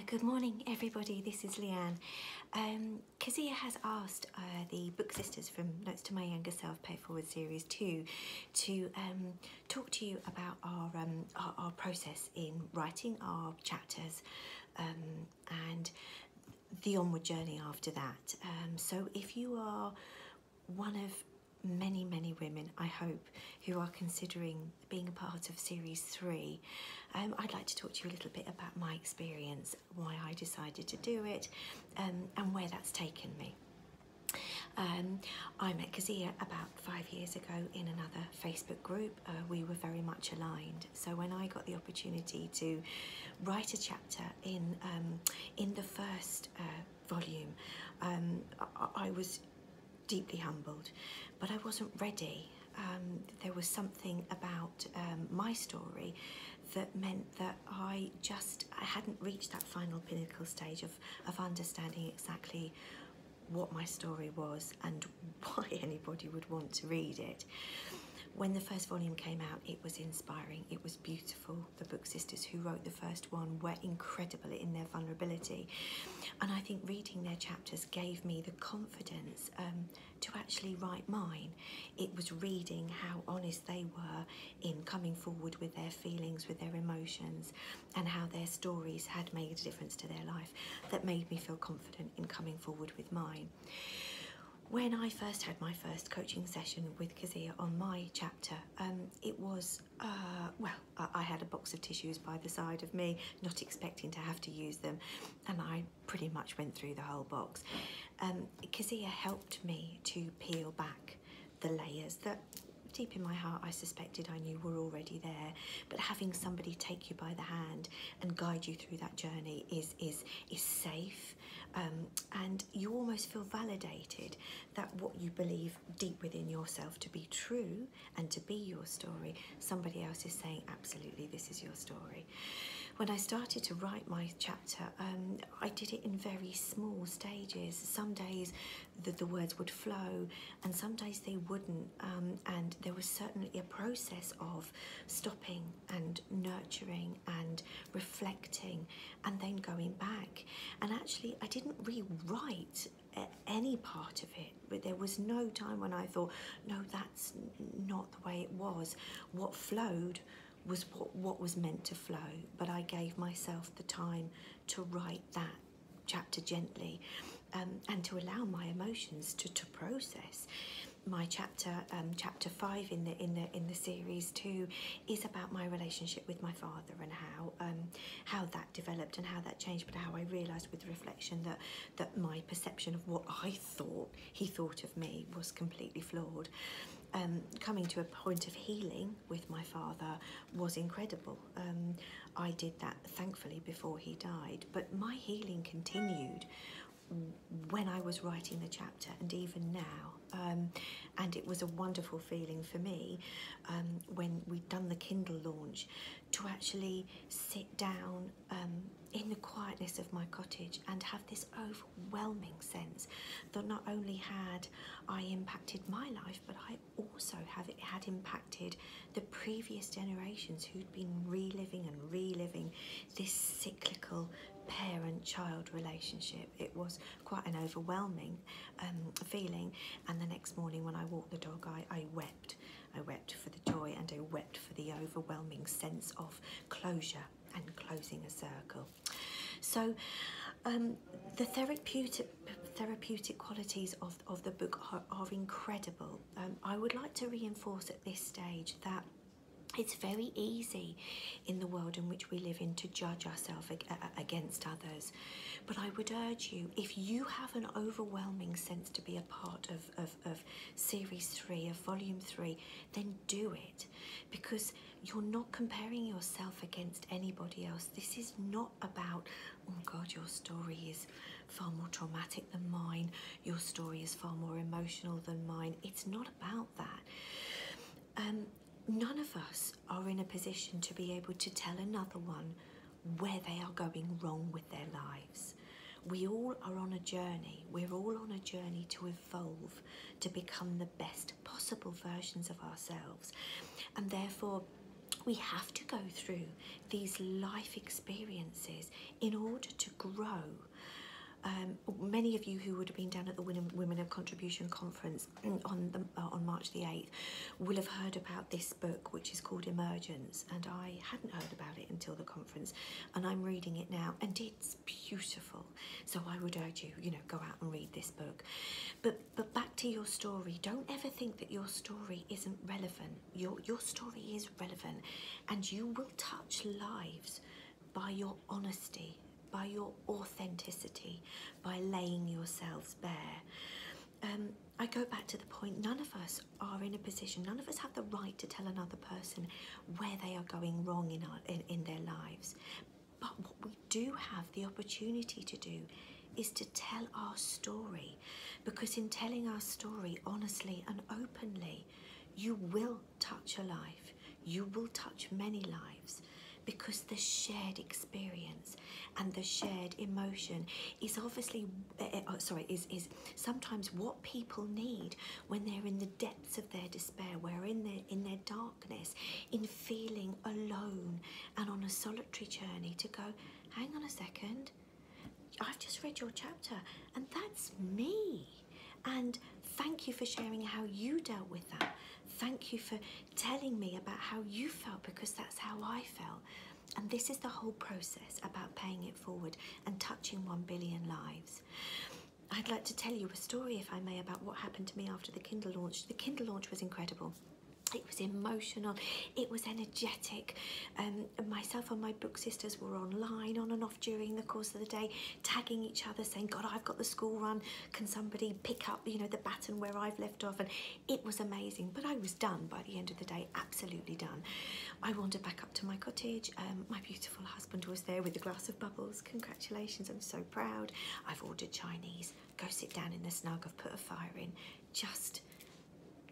Good morning, everybody. This is Leanne. Kezia has asked the book sisters from Notes to My Younger Self Pay Forward Series 2 to talk to you about our process in writing our chapters and the onward journey after that. So if you are one of many women, I hope, who are considering being a part of series 3, I'd like to talk to you a little bit about my experience, why I decided to do it, and where that's taken me. I met Kezia about 5 years ago in another Facebook group. We were very much aligned, so when I got the opportunity to write a chapter in the first volume, I was deeply humbled, but I wasn't ready. There was something about my story that meant that I hadn't reached that final pinnacle stage of understanding exactly what my story was and why anybody would want to read it. When the first volume came out, it was inspiring, it was beautiful. The book sisters who wrote the first one were incredible in their vulnerability. And I think reading their chapters gave me the confidence to actually write mine. It was reading how honest they were in coming forward with their feelings, with their emotions, and how their stories had made a difference to their life that made me feel confident in coming forward with mine. When I first had my first coaching session with Kezia on my chapter, it was, I had a box of tissues by the side of me, not expecting to have to use them, and I pretty much went through the whole box. Kezia helped me to peel back the layers that deep in my heart I suspected I knew were already there, but having somebody take you by the hand and guide you through that journey is safe, and you almost feel validated that what you believe deep within yourself to be true and to be your story, somebody else is saying, absolutely, this is your story. When I started to write my chapter, I did it in very small stages. Some days the words would flow, and some days they wouldn't, and there was certainly a process of stopping and nurturing and reflecting and then going back. And actually I didn't rewrite any part of it, but there was no time when I thought, no, that's not the way it was. What flowed was what was meant to flow, but I gave myself the time to write that chapter gently, and to allow my emotions to process. My chapter 5 in the series 2 is about my relationship with my father and how that developed and how that changed, but how I realised with reflection that my perception of what I thought he thought of me was completely flawed. Coming to a point of healing with my father was incredible. I did that thankfully before he died, but my healing continued when I was writing the chapter and even now, and it was a wonderful feeling for me when we'd done the Kindle launch to actually sit down in the quietness of my cottage and have this overwhelming sense that not only had I impacted my life, but I also had impacted the previous generations who'd been reliving this cyclical parent-child relationship. It was quite an overwhelming feeling, and the next morning when I walked the dog, I wept. I wept for the joy, and I wept for the overwhelming sense of closure and closing a circle. So the therapeutic qualities of the book are incredible. I would like to reinforce at this stage that it's very easy in the world in which we live in to judge ourselves against others. But I would urge you, if you have an overwhelming sense to be a part of Series 3, of Volume 3, then do it. Because you're not comparing yourself against anybody else. This is not about, oh God, your story is far more traumatic than mine. Your story is far more emotional than mine. It's not about that. None of us are in a position to be able to tell another one where they are going wrong with their lives. We all are on a journey. We're all on a journey to evolve, to become the best possible versions of ourselves. And therefore, We have to go through these life experiences in order to grow. Many of you who would have been down at the Women of Contribution conference on March the 8th will have heard about this book, which is called Emergence, and I hadn't heard about it until the conference, and I'm reading it now, and it's beautiful. So I would urge you, go out and read this book. But back to your story. Don't ever think that your story isn't relevant. Your story is relevant, and you will touch lives by your honesty, by your authenticity, by laying yourselves bare. I go back to the point, none of us are in a position, none of us have the right to tell another person where they are going wrong in their lives. But what we do have the opportunity to do is to tell our story, because in telling our story honestly and openly, you will touch a life, you will touch many lives, because the shared experience and the shared emotion is obviously, is sometimes what people need when they're in the depths of their despair, where in their darkness, in feeling alone and on a solitary journey, to go, hang on a second, I've just read your chapter and that's me. And thank you for sharing how you dealt with that. Thank you for telling me about how you felt, because that's how I felt. And this is the whole process about paying it forward and touching 1 billion lives. I'd like to tell you a story, if I may, about what happened to me after the Kindle launch. The Kindle launch was incredible. It was emotional, it was energetic. Myself and my book sisters were online on and off during the course of the day, tagging each other, saying, God, I've got the school run, can somebody pick up the baton where I've left off? And it was amazing, but I was done by the end of the day, absolutely done. I wandered back up to my cottage. My beautiful husband was there with a glass of bubbles. Congratulations, I'm so proud. I've ordered Chinese. Go sit down in the snug, I've put a fire in, just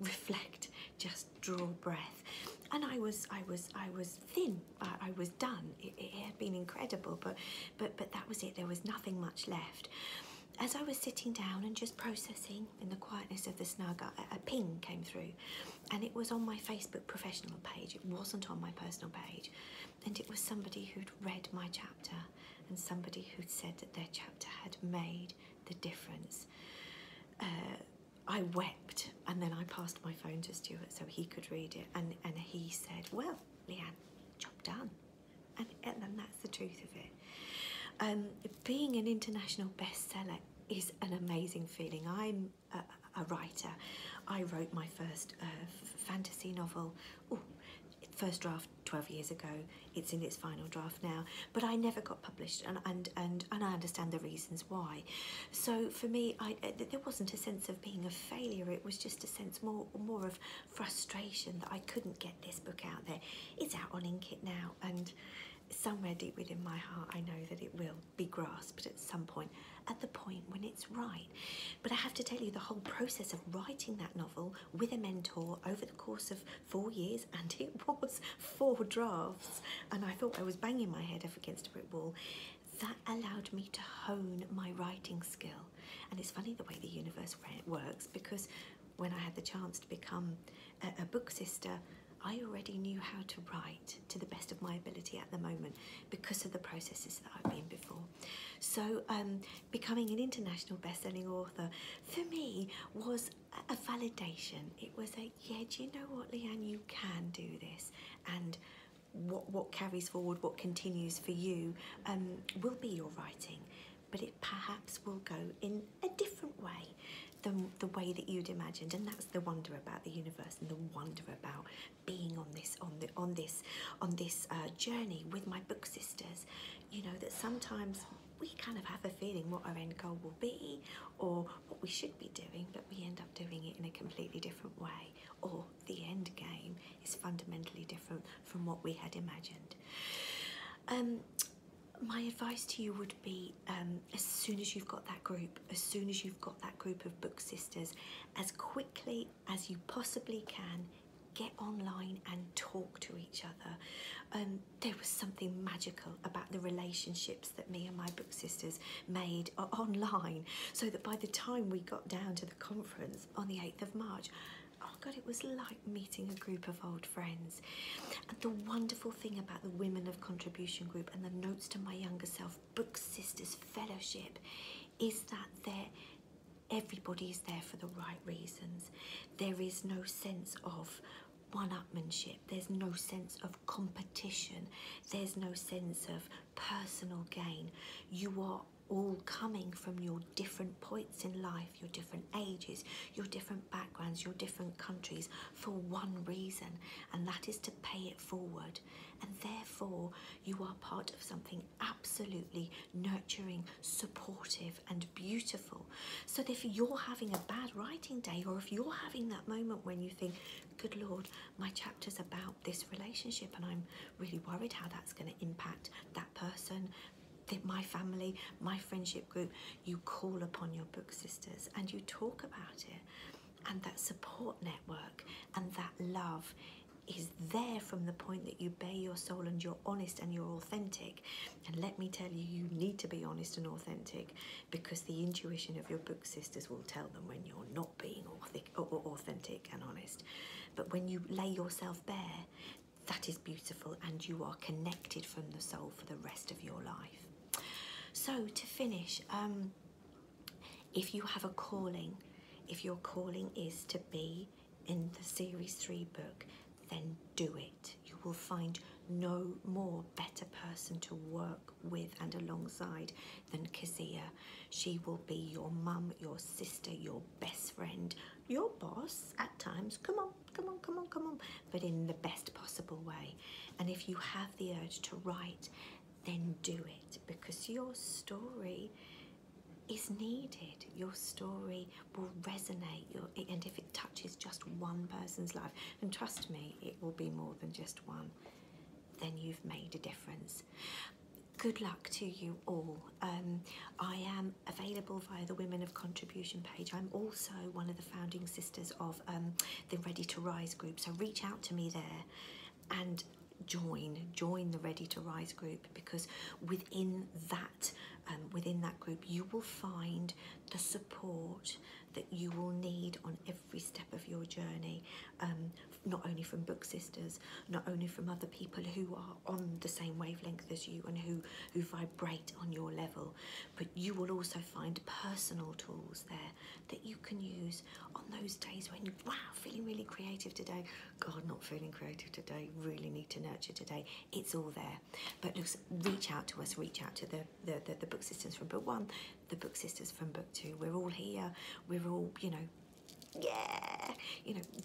reflect, just draw breath. And I was thin. I was done. It had been incredible, but that was it. There was nothing much left. As I was sitting down and just processing in the quietness of the snug, a ping came through, and it was on my Facebook professional page. It wasn't on my personal page, and it was somebody who'd read my chapter and somebody who'd said that their chapter had made the difference. I wept, and then I passed my phone to Stuart so he could read it, and he said, well, Leanne, job done. And that's the truth of it. Being an international bestseller is an amazing feeling. I'm a writer. I wrote my first fantasy novel, first draft 12 years ago. It's in its final draft now, but I never got published, and I understand the reasons why. So for me, there wasn't a sense of being a failure. It was just a sense more of frustration that I couldn't get this book out there. It's out on Inkit now, and somewhere deep within my heart, I know that it will be grasped at some point, at the point when it's right. But I have to tell you, the whole process of writing that novel with a mentor over the course of 4 years, and it was 4 drafts, and I thought I was banging my head up against a brick wall, that allowed me to hone my writing skill. And it's funny the way the universe works, because when I had the chance to become a book sister, I already knew how to write to the best of my ability at the moment, because of the processes that I've been before. So becoming an international best-selling author for me was a validation. It was a, yeah, do you know what, Leanne, you can do this, and what carries forward, what continues for you will be your writing, but it perhaps will go in a different way than the way that you'd imagined. And that's the wonder about the universe, and the wonder about being on this journey with my book sisters. You know, that sometimes we kind of have a feeling what our end goal will be, or what we should be doing, but we end up doing it in a completely different way, or the end game is fundamentally different from what we had imagined. My advice to you would be, as soon as you've got that group, of book sisters, as quickly as you possibly can, get online and talk to each other. There was something magical about the relationships that me and my book sisters made online, so that by the time we got down to the conference on the 8th of March, oh God, it was like meeting a group of old friends. And the wonderful thing about the Women of Contribution group and the Notes to My Younger Self Book Sisters Fellowship is that everybody is there for the right reasons. There is no sense of one-upmanship. There's no sense of competition. There's no sense of personal gain. You are all coming from your different points in life, your different ages, your different backgrounds, your different countries, for one reason, and that is to pay it forward. And therefore you are part of something absolutely nurturing, supportive and beautiful. So if you're having a bad writing day, or if you're having that moment when you think, good Lord, my chapter's about this relationship and I'm really worried how that's going to impact that person, my family, my friendship group, you call upon your book sisters and you talk about it. And that support network and that love is there from the point that you bare your soul and you're honest and you're authentic. And let me tell you, you need to be honest and authentic, because the intuition of your book sisters will tell them when you're not being authentic and honest. But when you lay yourself bare, that is beautiful, and you are connected from the soul for the rest of your life. So to finish, if you have a calling, if your calling is to be in the Series 3 book, then do it. You will find no more better person to work with and alongside than Kezia. She will be your mum, your sister, your best friend, your boss at times. Come on, come on, come on, come on, but in the best possible way. And if you have the urge to write, then do it, because your story is needed. Your story will resonate, and if it touches just one person's life, and trust me, it will be more than just one, then you've made a difference. Good luck to you all. I am available via the Women of Contribution page. I'm also one of the founding sisters of the Ready to Rise group, so reach out to me there and join the Ready to Rise group, because within that group you will find the support that you will need on every step of your journey, not only from book sisters, not only from other people who are on the same wavelength as you and who vibrate on your level, but you will also find personal tools there that you can use on those days when you, wow, feeling really creative today, God, not feeling creative today, really need to nurture today. It's all there. But reach out to us, reach out to the book sisters from book 1, the book sisters from book 2. We're all here, we're all,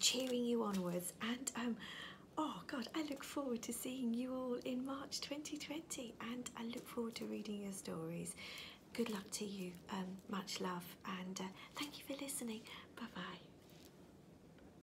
cheering you onwards. And oh God, I look forward to seeing you all in March 2020, and I look forward to reading your stories. Good luck to you, much love, and thank you for listening. Bye.